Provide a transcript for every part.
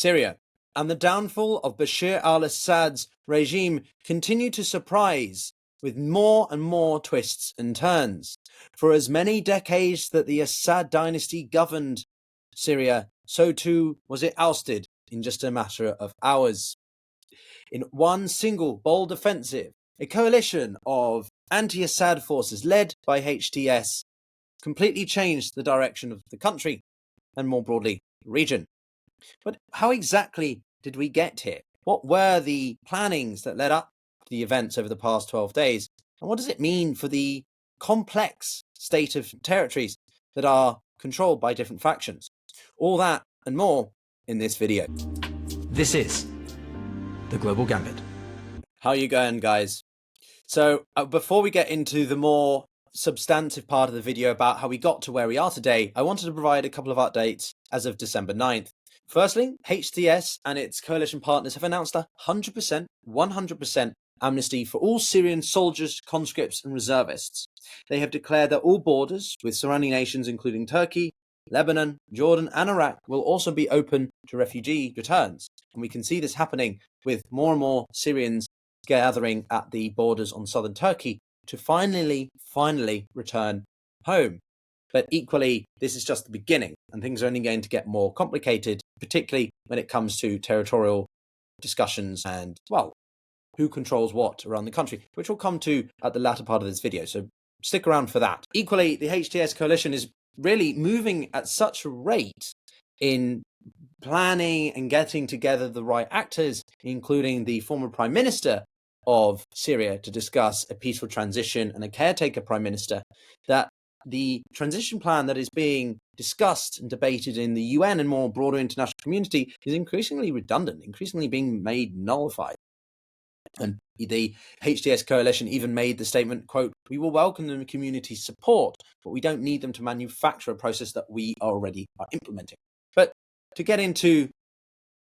Syria and the downfall of Bashar al-Assad's regime continue to surprise with more and more twists and turns. For as many decades that the Assad dynasty governed Syria, so too was it ousted in just a matter of hours. In one single bold offensive, a coalition of anti-Assad forces led by HTS completely changed the direction of the country and more broadly the region. But how exactly did we get here? What were the plannings that led up to the events over the past 12 days? And what does it mean for the complex state of territories that are controlled by different factions? All that and more in this video. This is the Global Gambit. How are you going, guys? So before we get into the more substantive part of the video about how we got to where we are today, I wanted to provide a couple of updates as of December 9th. Firstly, HTS and its coalition partners have announced a 100% amnesty for all Syrian soldiers, conscripts and reservists. They have declared that all borders with surrounding nations, including Turkey, Lebanon, Jordan and Iraq, will also be open to refugee returns. And we can see this happening with more and more Syrians gathering at the borders on southern Turkey to finally return home. But equally, this is just the beginning, and things are only going to get more complicated, particularly when it comes to territorial discussions and, well, who controls what around the country, which we'll come to at the latter part of this video, so stick around for that. Equally, the HTS coalition is really moving at such a rate in planning and getting together the right actors, including the former Prime Minister of Syria, to discuss a peaceful transition and a caretaker Prime Minister, that the transition plan that is being discussed and debated in the UN and more broader international community is increasingly redundant, increasingly being made nullified. And the HTS coalition even made the statement, quote, "We will welcome the community's support, but we don't need them to manufacture a process that we already are implementing." But to get into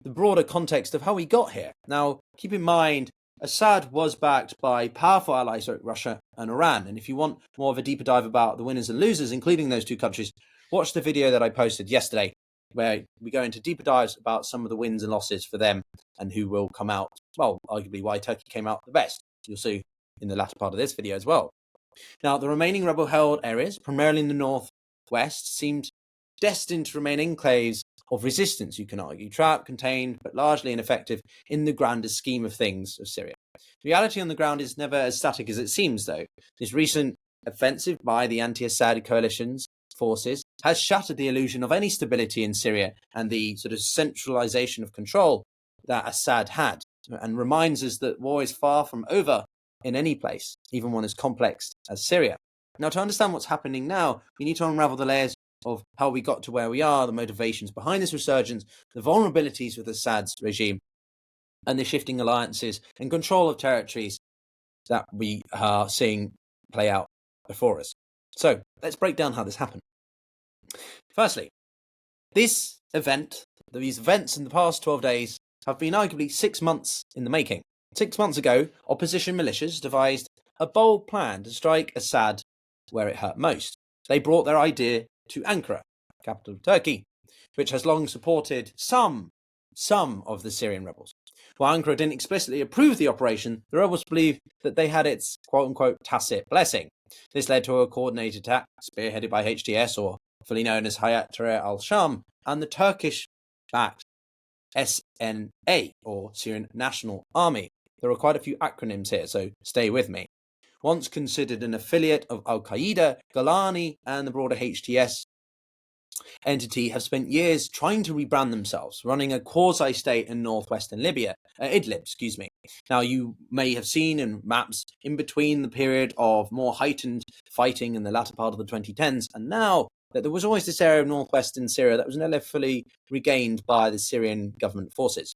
the broader context of how we got here, now keep in mind, Assad was backed by powerful allies like Russia and Iran. And if you want more of a deeper dive about the winners and losers, including those two countries, watch the video that I posted yesterday, where we go into deeper dives about some of the wins and losses for them and who will come out, well, arguably why Turkey came out the best. You'll see in the latter part of this video as well. Now, the remaining rebel-held areas, primarily in the northwest, seemed destined to remain enclaves of resistance, you can argue, trapped, contained, but largely ineffective in the grander scheme of things of Syria. The reality on the ground is never as static as it seems, though. This recent offensive by the anti-Assad coalition's forces has shattered the illusion of any stability in Syria and the sort of centralization of control that Assad had, and reminds us that war is far from over in any place, even one as complex as Syria. Now, to understand what's happening now, we need to unravel the layers of how we got to where we are, the motivations behind this resurgence, the vulnerabilities with Assad's regime, and the shifting alliances and control of territories that we are seeing play out before us. So let's break down how this happened. Firstly, these events in the past 12 days have been arguably 6 months in the making. 6 months ago, opposition militias devised a bold plan to strike Assad where it hurt most. They brought their idea to Ankara, capital of Turkey, which has long supported some of the Syrian rebels. While Ankara didn't explicitly approve the operation, the rebels believed that they had its quote-unquote tacit blessing. This led to a coordinated attack spearheaded by HTS, or fully known as Hay'at Tahrir al-Sham, and the Turkish-backed SNA, or Syrian National Army. There are quite a few acronyms here, so stay with me. Once considered an affiliate of al-Qaeda, Golani and the broader HTS entity have spent years trying to rebrand themselves, running a quasi-state in northwestern Libya, Idlib. Now, you may have seen in maps in between the period of more heightened fighting in the latter part of the 2010s, and now that there was always this area of northwestern Syria that was never fully regained by the Syrian government forces.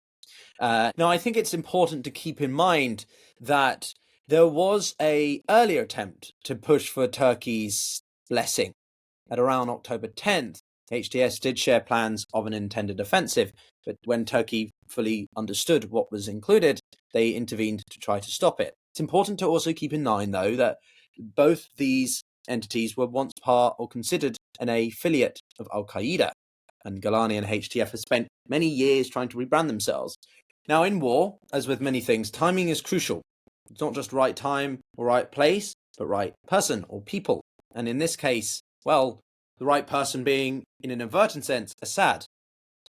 Now, I think it's important to keep in mind that there was an earlier attempt to push for Turkey's blessing. At around October 10th, HTS did share plans of an intended offensive, but when Turkey fully understood what was included, they intervened to try to stop it. It's important to also keep in mind, though, that both these entities were once part or considered an affiliate of al-Qaeda, and Golani and HTS have spent many years trying to rebrand themselves. Now, in war, as with many things, timing is crucial. It's not just right time or right place, but right person or people. And in this case, well, the right person being, in an inadvertent sense, Assad.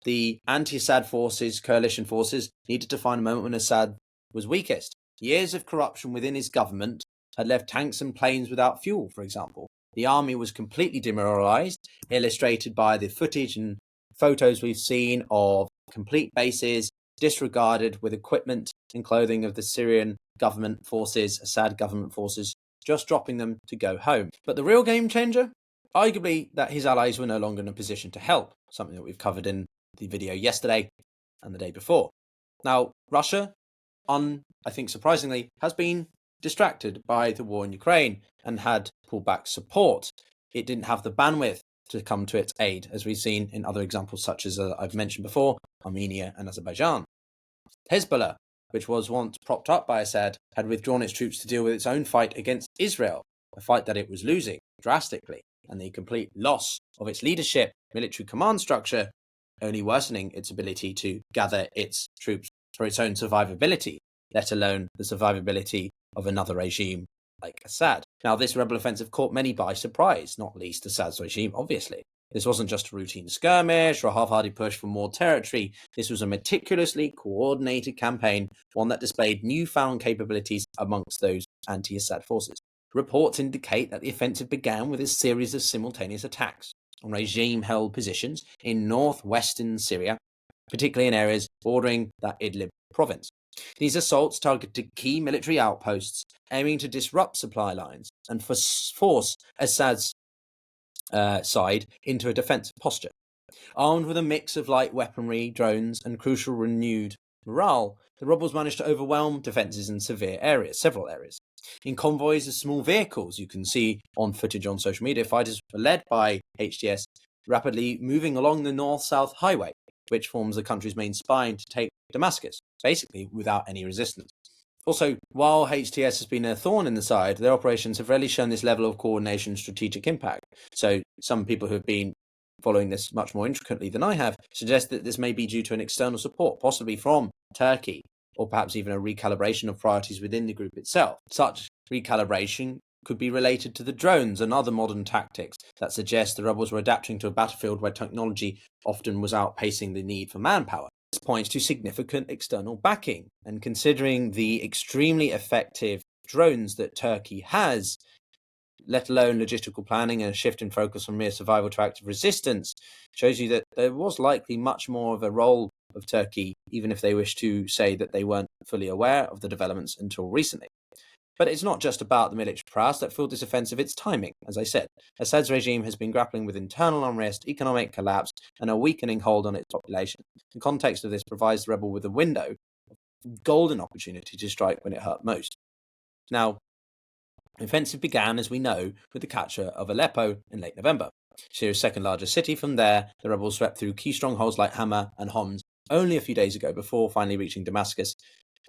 The anti-Assad forces, coalition forces, needed to find a moment when Assad was weakest. Years of corruption within his government had left tanks and planes without fuel, for example. The army was completely demoralized, illustrated by the footage and photos we've seen of complete bases disregarded with equipment and clothing of the Syrian government forces, Assad government forces, just dropping them to go home. But the real game changer? Arguably that his allies were no longer in a position to help, something that we've covered in the video yesterday and the day before. Now, Russia, I think surprisingly, has been distracted by the war in Ukraine and had pulled back support. It didn't have the bandwidth to come to its aid, as we've seen in other examples such as I've mentioned before, Armenia and Azerbaijan. Hezbollah, which was once propped up by Assad, had withdrawn its troops to deal with its own fight against Israel, a fight that it was losing drastically, and the complete loss of its leadership, military command structure, only worsening its ability to gather its troops for its own survivability, let alone the survivability of another regime like Assad. Now, this rebel offensive caught many by surprise, not least Assad's regime, obviously. This wasn't just a routine skirmish or a half-hearted push for more territory. This was a meticulously coordinated campaign, one that displayed newfound capabilities amongst those anti-Assad forces. Reports indicate that the offensive began with a series of simultaneous attacks on regime-held positions in northwestern Syria, particularly in areas bordering that Idlib province. These assaults targeted key military outposts, aiming to disrupt supply lines and force Assad's side into a defensive posture. Armed with a mix of light weaponry, drones, and crucial renewed morale, the rebels managed to overwhelm defences in several areas. In convoys of small vehicles, you can see on footage on social media, fighters were led by HTS rapidly moving along the north-south highway, which forms the country's main spine to take Damascus, basically without any resistance. Also, while HTS has been a thorn in the side, their operations have rarely shown this level of coordination and strategic impact. So some people who have been following this much more intricately than I have suggest that this may be due to an external support, possibly from Turkey, or perhaps even a recalibration of priorities within the group itself. Such recalibration could be related to the drones and other modern tactics that suggest the rebels were adapting to a battlefield where technology often was outpacing the need for manpower. This points to significant external backing, and considering the extremely effective drones that Turkey has, let alone logistical planning and a shift in focus from mere survival to active resistance, shows you that there was likely much more of a role of Turkey, even if they wish to say that they weren't fully aware of the developments until recently. But it's not just about the military prowess that fueled this offensive, it's timing. As I said, Assad's regime has been grappling with internal unrest, economic collapse, and a weakening hold on its population. The context of this provides the rebel with a window, a golden opportunity to strike when it hurt most. Now, the offensive began, as we know, with the capture of Aleppo in late November, Syria's second largest city. From there, the rebels swept through key strongholds like Hama and Homs only a few days ago, before finally reaching Damascus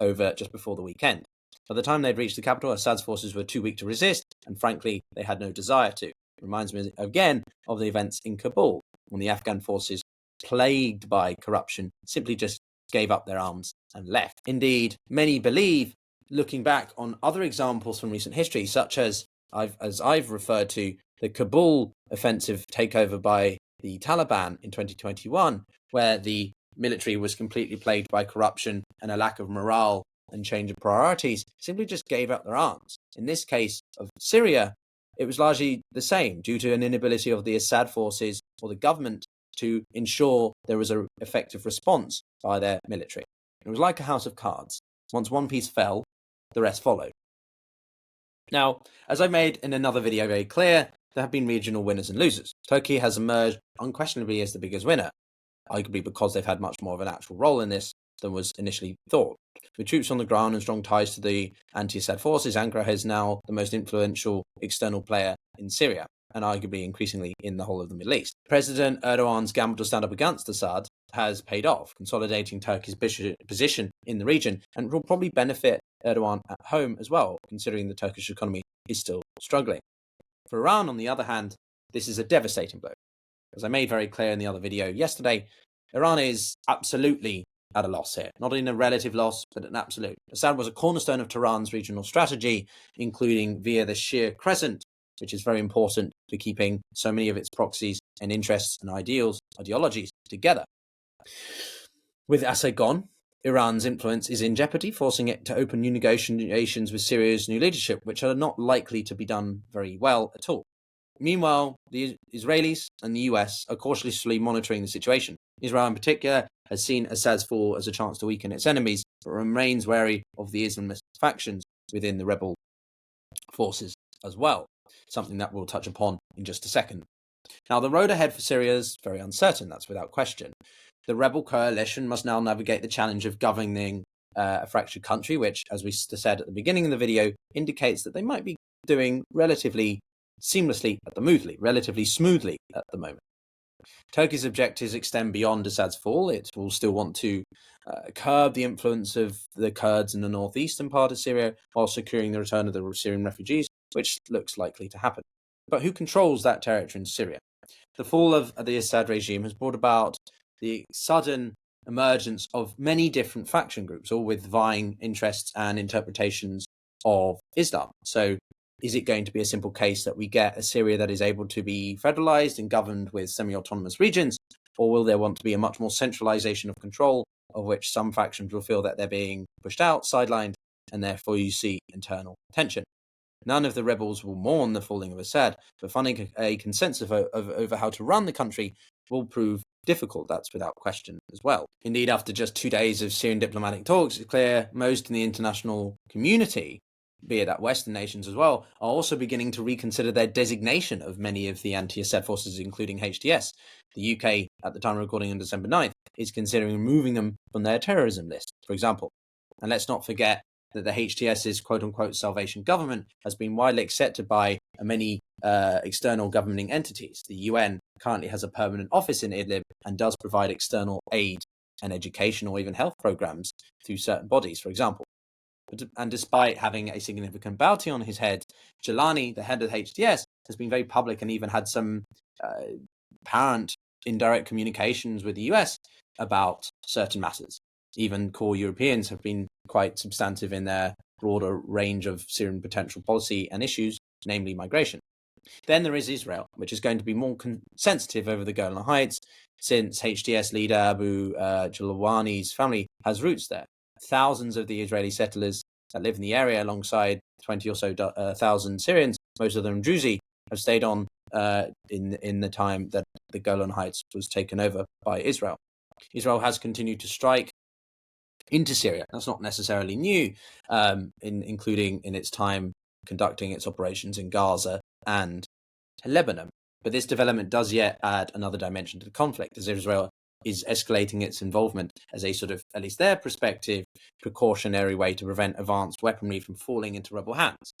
just before the weekend. By the time they'd reached the capital, Assad's forces were too weak to resist, and frankly, they had no desire to. It reminds me again of the events in Kabul, when the Afghan forces, plagued by corruption, simply just gave up their arms and left. Indeed, many believe, looking back on other examples from recent history, such as I've referred to, the Kabul offensive takeover by the Taliban in 2021, where the military was completely plagued by corruption and a lack of morale and change of priorities, simply just gave up their arms. In this case of Syria, it was largely the same, due to an inability of the Assad forces or the government to ensure there was an effective response by their military. It was like a house of cards. Once one piece fell, the rest followed. Now, as I made in another video very clear, there have been regional winners and losers. Turkey has emerged unquestionably as the biggest winner, arguably because they've had much more of an actual role in this than was initially thought. With troops on the ground and strong ties to the anti-Assad forces, Ankara is now the most influential external player in Syria, and arguably increasingly in the whole of the Middle East. President Erdogan's gamble to stand up against Assad has paid off, consolidating Turkey's position in the region, and will probably benefit Erdogan at home as well, considering the Turkish economy is still struggling. For Iran, on the other hand, this is a devastating blow. As I made very clear in the other video yesterday, Iran is absolutely at a loss here, not in a relative loss, but an absolute. Assad was a cornerstone of Tehran's regional strategy, including via the Shia Crescent, which is very important for keeping so many of its proxies and interests and ideologies together. With Assad gone, Iran's influence is in jeopardy, forcing it to open new negotiations with Syria's new leadership, which are not likely to be done very well at all. Meanwhile, the Israelis and the US are cautiously monitoring the situation. Israel in particular has seen Assad's fall as a chance to weaken its enemies, but remains wary of the Islamist factions within the rebel forces as well, something that we'll touch upon in just a second. Now, the road ahead for Syria is very uncertain, that's without question. The rebel coalition must now navigate the challenge of governing a fractured country, which, as we said at the beginning of the video, indicates that they might be doing relatively smoothly at the moment. Turkey's objectives extend beyond Assad's fall. It will still want to curb the influence of the Kurds in the northeastern part of Syria while securing the return of the Syrian refugees, which looks likely to happen. But who controls that territory in Syria? The fall of the Assad regime has brought about the sudden emergence of many different faction groups, all with vying interests and interpretations of Islam. So is it going to be a simple case that we get a Syria that is able to be federalized and governed with semi-autonomous regions, or will there want to be a much more centralization of control, of which some factions will feel that they're being pushed out, sidelined, and therefore you see internal tension? None of the rebels will mourn the falling of Assad, but finding a consensus over how to run the country will prove difficult, that's without question as well. Indeed, after just 2 days of Syrian diplomatic talks, it's clear most in the international community, be it that Western nations as well, are also beginning to reconsider their designation of many of the anti-Assad forces, including HTS. The UK, at the time of recording on December 9th, is considering removing them from their terrorism list, for example. And let's not forget that the HTS's quote-unquote salvation government has been widely accepted by many external governing entities. The UN currently has a permanent office in Idlib and does provide external aid and education or even health programs through certain bodies, for example. And despite having a significant bounty on his head, Jelani, the head of HTS, has been very public and even had some apparent indirect communications with the US about certain matters. Even core Europeans have been quite substantive in their broader range of Syrian potential policy and issues, namely migration. Then there is Israel, which is going to be more sensitive over the Golan Heights, since HTS leader Abu Jalawani's family has roots there. Thousands of the Israeli settlers that live in the area, alongside 20 or so thousand Syrians, most of them Druzi, have stayed on in the time that the Golan Heights was taken over by Israel. Israel has continued to strike into Syria. That's not necessarily new, including in its time conducting its operations in Gaza and Lebanon. But this development does yet add another dimension to the conflict, as Israel is escalating its involvement as a sort of, at least their perspective, precautionary way to prevent advanced weaponry from falling into rebel hands.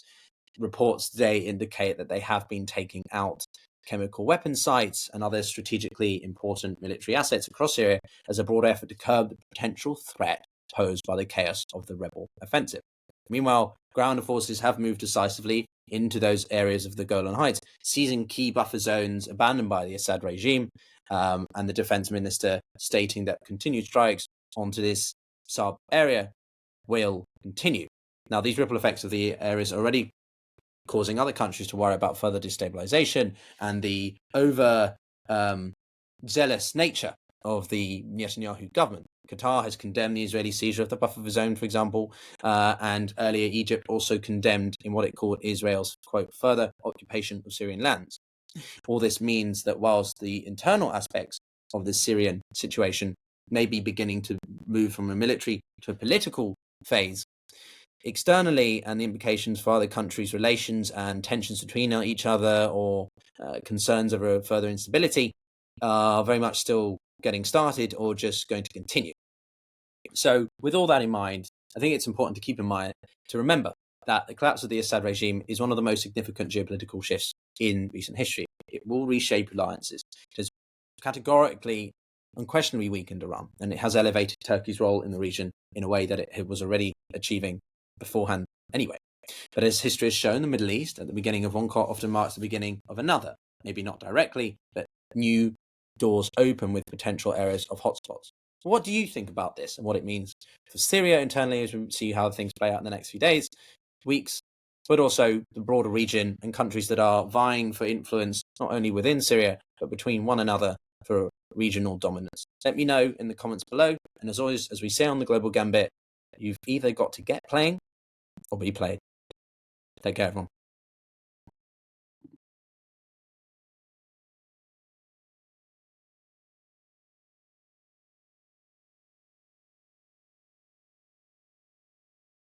Reports today indicate that they have been taking out chemical weapon sites and other strategically important military assets across Syria as a broad effort to curb the potential threat posed by the chaos of the rebel offensive. Meanwhile, ground forces have moved decisively into those areas of the Golan Heights, seizing key buffer zones abandoned by the Assad regime, and the defense minister stating that continued strikes onto this sub-area will continue. Now, these ripple effects of the areas are already causing other countries to worry about further destabilization and the zealous nature of the Netanyahu government. Qatar has condemned the Israeli seizure of the buffer zone, for example, and earlier Egypt also condemned in what it called Israel's, quote, further occupation of Syrian lands. All this means that whilst the internal aspects of the Syrian situation may be beginning to move from a military to a political phase, externally, and the implications for other countries' relations and tensions between each other, or concerns over further instability, are very much still getting started or just going to continue. So with all that in mind, I think it's important to remember that the collapse of the Assad regime is one of the most significant geopolitical shifts in recent history. It will reshape alliances. It has categorically, unquestionably weakened Iran, and it has elevated Turkey's role in the region in a way that it was already achieving beforehand anyway. But as history has shown, the Middle East, at the beginning of one conflict, often marks the beginning of another. Maybe not directly, but new doors open with potential areas of hotspots. What do you think about this and what it means for Syria internally as we see how things play out in the next few days, weeks, but also the broader region and countries that are vying for influence, not only within Syria, but between one another for regional dominance? Let me know in the comments below. And as always, as we say on the Global Gambit, you've either got to get playing or be played. Take care, everyone.